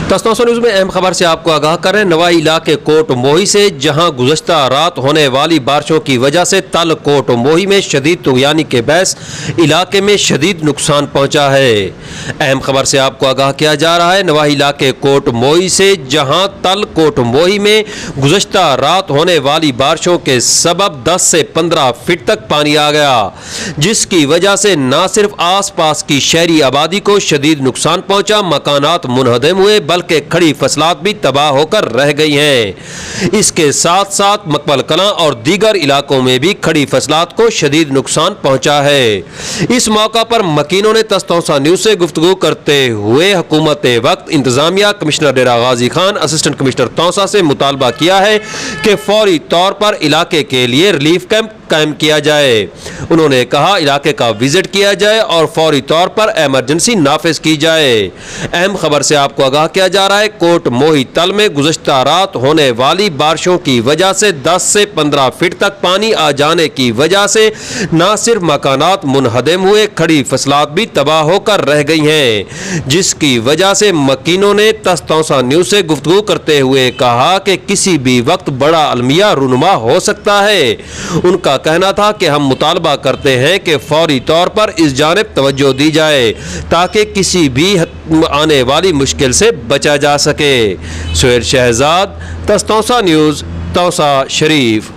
तस्तौसा news में अहम खबर से आपको आगाह करें। नवाई इलाके कोट मोही से जहां गुज़श्ता रात होने वाली बारिशों की वजह से तल कोट मोही में शदीद तुग़यानी के बहस इलाके में शदीद नुकसान पहुंचा है। अहम खबर से आपको आगाह किया जा रहा है। नवाई इलाके कोट मोही से जहां तल कोट मोही में गुज़श्ता रात होने वाली बारिशों के सबब 10 से 15 फीट तक पानी आ गया, जिसकी वजह से न सिर्फ आस पास की शहरी आबादी को शदीद नुकसान पहुंचा, मकानात मुनहदम हुए, बल्कि खड़ी फसलात भी तबाह होकर रह गई हैं। इसके साथ साथ मकबल कलां और दीगर इलाकों में भी खड़ी फसलात को शदीद नुकसान पहुंचा है। इस मौका पर मकीनों ने तस्तौसा न्यूज़ से गुफ्तगू करते हुए हुकूमत वक्त इंतजामिया, कमिश्नर डेरा गाजी खान, असिस्टेंट कमिश्नर तौसा से मुतालबा किया है कि फौरी तौर पर इलाके के लिए रिलीफ कैंप कायम किया जाए। उन्होंने कहा इलाके का विजिट किया जाए और फौरी तौर पर इमरजेंसी नाफिज की जाए। अहम खबर से आपको आगाह किया जा रहा है। कोट मोही तल में गुज़श्ता रात होने वाली बारिशों की वजह से 10 से 15 फीट तक पानी आ जाने की वजह से न सिर्फ मकानात मुनहदम हुए, खड़ी फसलात भी तबाह होकर रह गई हैं, जिसकी वजह से मकीनों ने तस्तौसा न्यूज़ से गुफ्तगू करते हुए कहा कि किसी भी वक्त बड़ा अलमिया रूनुमा हो सकता है। उनका कहना था कि हम मुतालबा करते हैं कि फौरी तौर पर इस जानिब तवज्जो दी जाए ताकि किसी भी आने वाली मुश्किल से बचा जा सके। सुहेल शहजाद, तस्तौसा न्यूज़, तौसा शरीफ।